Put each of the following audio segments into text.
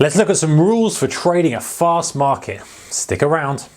Let's look at some rules for trading a fast market. Stick around.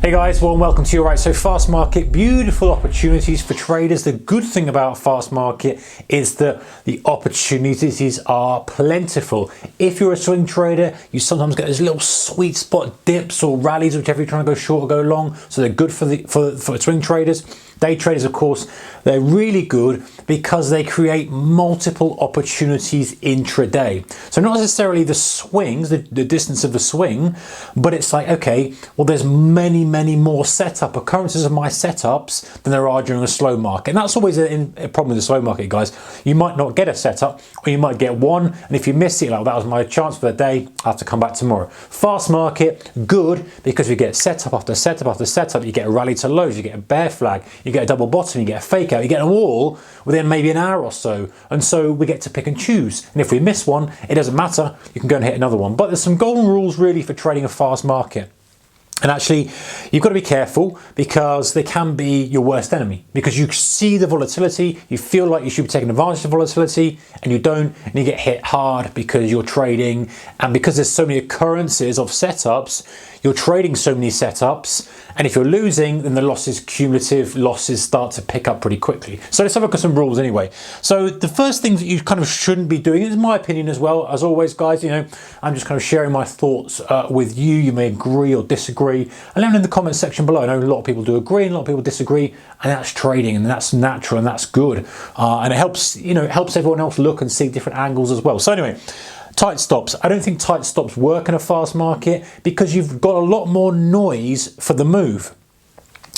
Hey guys, well, welcome to Right. So fast market, beautiful opportunities for traders. The good thing about fast market is that the opportunities are plentiful. If you're a swing trader, you sometimes get those little sweet spot dips or rallies, whichever you're trying to go short or go long. So they're good for swing traders. Day traders, of course, they're really good because they create multiple opportunities intraday. So not necessarily the swings, the distance of the swing, but it's like, okay, well, there's many more setup occurrences of my setups than there are during a slow market. And that's always a problem with the slow market, guys. You might not get a setup, or you might get one, and if you miss it, like that was my chance for the day, I have to come back tomorrow. Fast market, good, because you get setup after setup after setup. You get a rally to lows, you get a bear flag, you get a double bottom, you get a fake out, you get them all within maybe an hour or so. And so we get to pick and choose. And if we miss one, it doesn't matter, you can go and hit another one. But there's some golden rules really for trading a fast market. And actually, you've got to be careful because they can be your worst enemy. Because you see the volatility, you feel like you should be taking advantage of volatility, and you don't, and you get hit hard because you're trading. And because there's so many occurrences of setups, you're trading so many setups, and if you're losing, then the losses, cumulative losses, start to pick up pretty quickly. So let's have a look at some rules anyway. So the first thing that you kind of shouldn't be doing, is my opinion as well, as always, guys, you know, I'm just kind of sharing my thoughts with you. You may agree or disagree. And let me know in the comments section below. I know a lot of people do agree and a lot of people disagree, and that's trading, and that's natural, and that's good. And it helps, you know, it helps everyone else look and see different angles as well. So anyway, tight stops. I don't think tight stops work in a fast market because you've got a lot more noise for the move.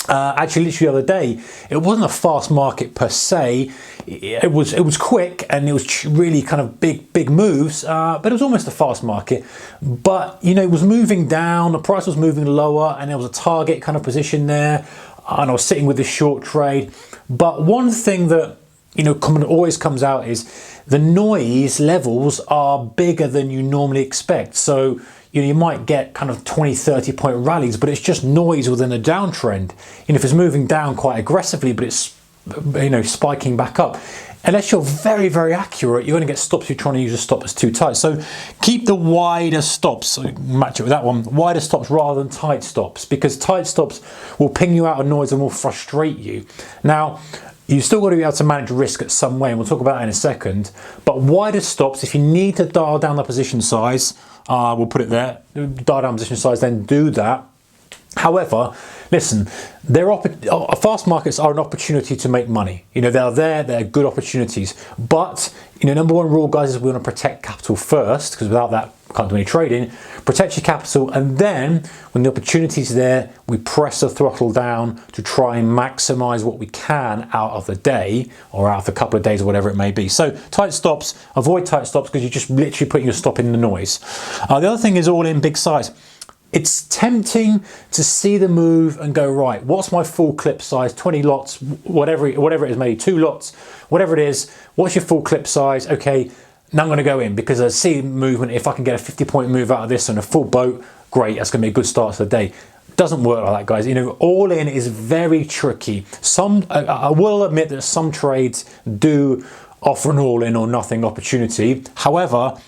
Actually, literally the other day, it wasn't a fast market per se. It was quick, and it was really kind of big moves, but it was almost a fast market. But you know, it was moving down, the price was moving lower, and there was a target kind of position there, and I was sitting with this short trade. But one thing that, you know, always comes out is the noise levels are bigger than you normally expect. So you know, you might get kind of 20-30 point rallies, but it's just noise within a downtrend. You know, if it's moving down quite aggressively, but it's, you know, spiking back up, unless you're very accurate, you're going to get stops. You're trying to use a stop that's too tight. So keep the wider stops, so match it with that one, wider stops rather than tight stops, because tight stops will ping you out of noise and will frustrate you. Now, you've still got to be able to manage risk at some way, and we'll talk about that in a second. But wider stops, if you need to dial down the position size, we'll put it there, dial down position size, then do that. However, listen, fast markets are an opportunity to make money. You know, they're good opportunities. But, you know, number one rule, guys, is we want to protect capital first, because without that, we can't do any trading. Protect your capital, and then when the opportunity's there, we press the throttle down to try and maximize what we can out of the day, or out of a couple of days, or whatever it may be. So tight stops, avoid tight stops, because you're just literally putting your stop in the noise. The other thing is all in big size. It's tempting to see the move and go, right, what's my full clip size? 20 lots, whatever it is, maybe 2 lots, whatever it is. What's your full clip size? Okay, now I'm going to go in because I see movement. If I can get a 50-point move out of this on a full boat, great. That's going to be a good start to the day. Doesn't work like that, guys. You know, all in is very tricky. I will admit that some trades do offer an all in or nothing opportunity. However,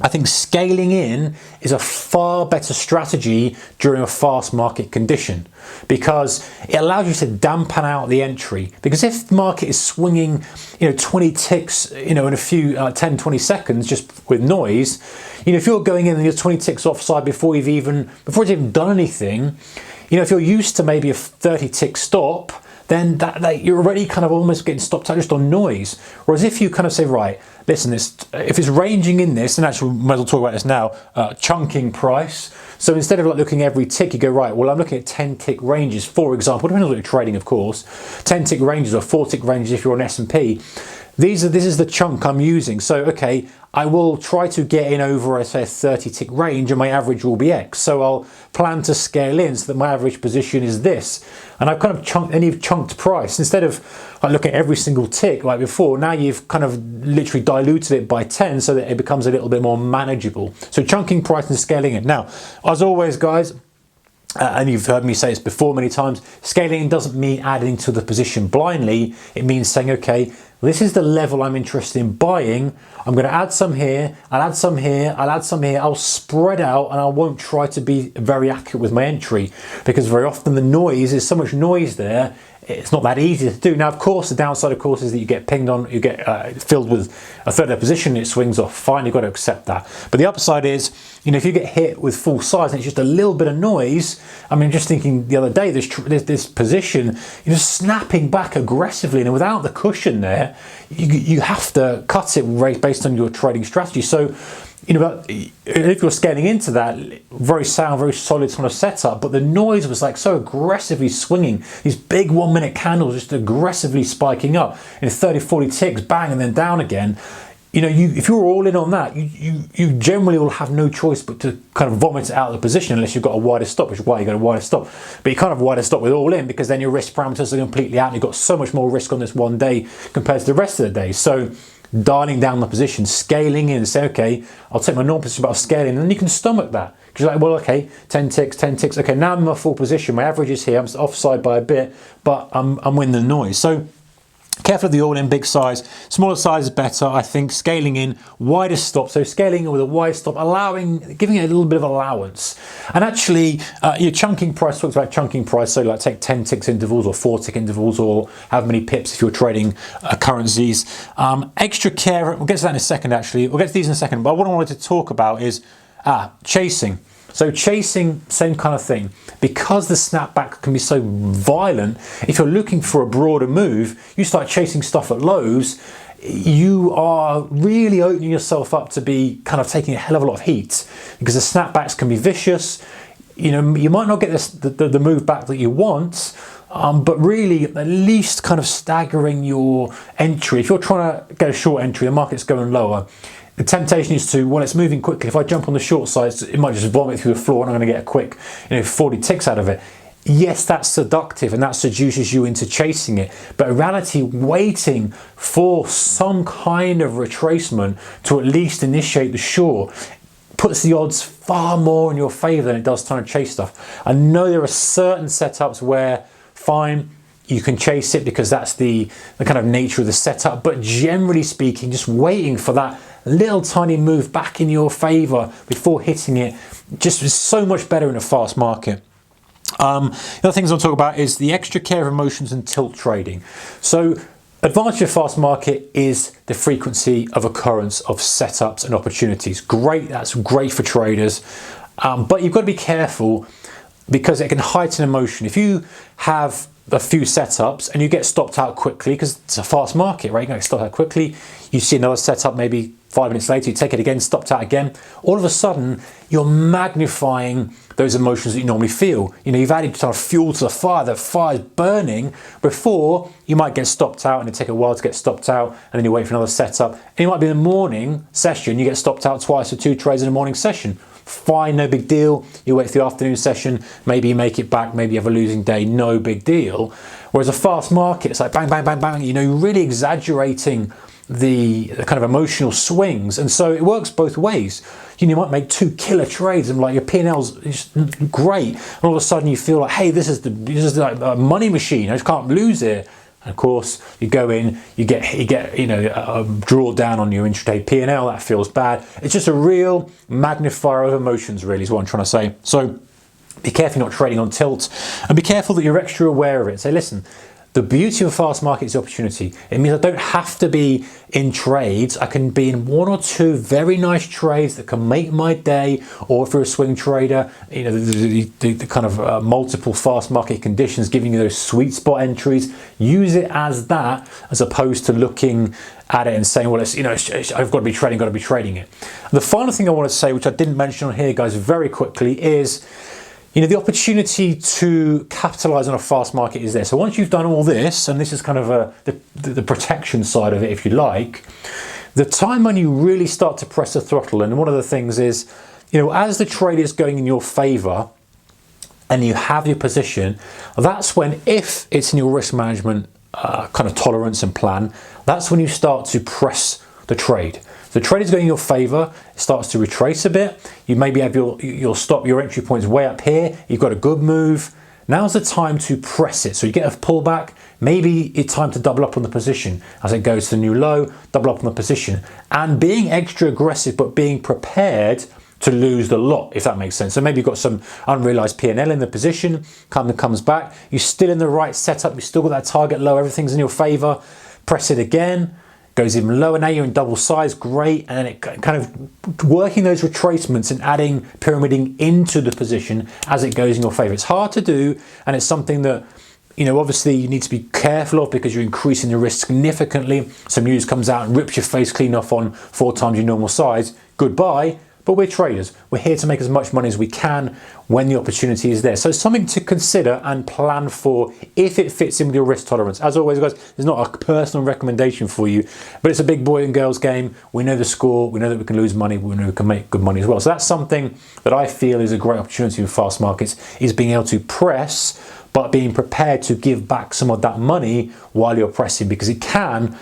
I think scaling in is a far better strategy during a fast market condition, because it allows you to dampen out the entry. Because if the market is swinging, you know, 20 ticks, you know, in a few 10-20 seconds just with noise, you know, if you're going in and you're 20 ticks offside before it's even done anything, you know, if you're used to maybe a 30 tick stop, then you're already kind of almost getting stopped out just on noise. Whereas if you kind of say, right, listen, if it's ranging in this, and actually we might as well talk about this now, chunking price. So instead of like looking every tick, you go, right, well, I'm looking at 10 tick ranges, for example, depending on what you're trading, of course, 10 tick ranges or 4 tick ranges if you're on S&P. This is the chunk I'm using. So, okay, I will try to get in over, say, a 30 tick range, and my average will be X. So I'll plan to scale in so that my average position is this. And I've kind of chunked price. Instead of like looking at every single tick like before, now you've kind of literally diluted it by 10 so that it becomes a little bit more manageable. So chunking price and scaling it. Now, as always, guys, and you've heard me say this before many times, scaling doesn't mean adding to the position blindly. It means saying, okay, this is the level I'm interested in buying. I'm going to add some here, I'll add some here, I'll add some here. I'll spread out and I won't try to be very accurate with my entry, because very often the noise, there's so much noise there, it's not that easy to do. Now, of course, the downside, of course, is that you get pinged on, you get filled with a third of the position, it swings off. Fine, you've got to accept that. But the upside is, you know, if you get hit with full size and it's just a little bit of noise, I mean, just thinking the other day, this position, you're just snapping back aggressively, and without the cushion there, you have to cut it based on your trading strategy. So, you know, if you're scaling into that, very sound, very solid sort of setup, but the noise was like so aggressively swinging, these big 1 minute candles just aggressively spiking up in 30, 40 ticks, bang, and then down again. You know, if you're all in on that, you generally will have no choice but to kind of vomit it out of the position unless you've got a wider stop, which is why you got a wider stop. But you can't have a wider stop with all in, because then your risk parameters are completely out and you've got so much more risk on this one day compared to the rest of the day. So dialing down the position, scaling in and say, okay, I'll take my normal position, but I'll scale in, and then you can stomach that. Because you're like, well, okay, 10 ticks, okay, now I'm in my full position, my average is here, I'm offside by a bit, but I'm winning the noise. So careful of the all-in big size. Smaller size is better, I think. Scaling in, wider stop. So scaling in with a wide stop, giving it a little bit of allowance. And actually, your chunking price, talks about chunking price. So like take 10 ticks intervals or 4 tick intervals, or how many pips if you're trading currencies. Extra care, we'll get to that in a second actually. We'll get to these in a second. But what I wanted to talk about is chasing. So chasing, same kind of thing. Because the snapback can be so violent, if you're looking for a broader move, you start chasing stuff at lows, you are really opening yourself up to be kind of taking a hell of a lot of heat, because the snapbacks can be vicious. You know, you might not get the move back that you want, but really at least kind of staggering your entry. If you're trying to get a short entry, the market's going lower, the temptation is to, well, it's moving quickly. If I jump on the short side, it might just vomit through the floor and I'm going to get a quick, 40 ticks out of it. Yes, that's seductive and that seduces you into chasing it. But in reality, waiting for some kind of retracement to at least initiate the short puts the odds far more in your favor than it does trying to chase stuff. I know there are certain setups where, fine, you can chase it because that's the kind of nature of the setup. But generally speaking, just waiting for that little tiny move back in your favor before hitting it just is so much better in a fast market. The other things I'll talk about is the extra care of emotions and tilt trading. So advantage of fast market is the frequency of occurrence of setups and opportunities. Great, that's great for traders, but you've got to be careful because it can heighten emotion. If you have a few setups and you get stopped out quickly, because it's a fast market, right? You get stopped out quickly, you see another setup maybe 5 minutes later, you take it again, stopped out again. All of a sudden, you're magnifying those emotions that you normally feel. You've added sort of fuel to the fire's burning. Before, you might get stopped out and it take a while to get stopped out, and then you wait for another setup. And you might be in the morning session, you get stopped out twice or 2 trades in a morning session. Fine, no big deal. You wait for the afternoon session, maybe you make it back, maybe you have a losing day, no big deal. Whereas a fast market, it's like bang, bang, bang, bang. You're really exaggerating the kind of emotional swings, and so it works both ways. You might make 2 killer trades and like your P&L's just great, and all of a sudden you feel like, hey, this is like a money machine, I just can't lose it. And of course, you go in, you get a drawdown on your intraday P&L, that feels bad. It's just a real magnifier of emotions, really, is what I'm trying to say. So be careful you're not trading on tilt, and be careful that you're extra aware of it. Say, listen, the beauty of a fast market is the opportunity. It means I don't have to be in trades. I can be in 1 or 2 very nice trades that can make my day. Or if you're a swing trader, the kind of multiple fast market conditions giving you those sweet spot entries. Use it as that, as opposed to looking at it and saying, well, I've got to be trading it. The final thing I want to say, which I didn't mention on here, guys, very quickly, is the opportunity to capitalize on a fast market is there. So once you've done all this, and this is kind of the protection side of it, if you like, the time when you really start to press the throttle, and one of the things is, as the trade is going in your favor and you have your position, that's when, if it's in your risk management kind of tolerance and plan, that's when you start to press the trade. The trade is going in your favor, it starts to retrace a bit. You maybe have your entry points way up here, you've got a good move. now's the time to press it. So you get a pullback, maybe it's time to double up on the position as it goes to the new low, double up on the position, and being extra aggressive, but being prepared to lose the lot, if that makes sense. So maybe you've got some unrealized P&L in the position, comes back, you're still in the right setup, you've still got that target low, everything's in your favor, press it again, goes even lower, now you're in double size, great, and it kind of working those retracements and adding pyramiding into the position as it goes in your favor. It's hard to do, and it's something that, you know, obviously you need to be careful of because you're increasing the risk significantly. Some news comes out and rips your face clean off on 4 times your normal size, goodbye. But we're traders. We're here to make as much money as we can when the opportunity is there. So it's something to consider and plan for if it fits in with your risk tolerance. As always, guys, there's not a personal recommendation for you, but it's a big boy and girls game. We know the score. We know that we can lose money. We know we can make good money as well. So that's something that I feel is a great opportunity with fast markets, is being able to press, but being prepared to give back some of that money while you're pressing, because it can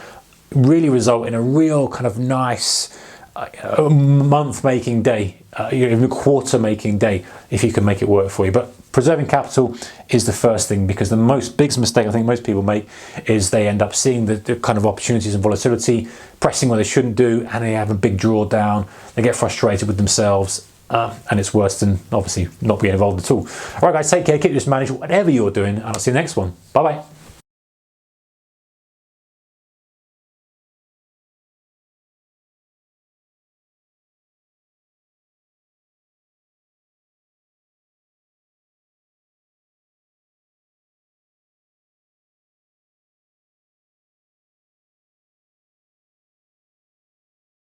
really result in a real kind of nice a month making day, even a quarter making day, if you can make it work for you. But preserving capital is the first thing, because the biggest mistake I think most people make is they end up seeing the kind of opportunities and volatility, pressing where they shouldn't do, and they have a big drawdown. They get frustrated with themselves, and it's worse than obviously not being involved at all. All right, guys, take care, keep this managed, whatever you're doing, and I'll see you next one. Bye bye.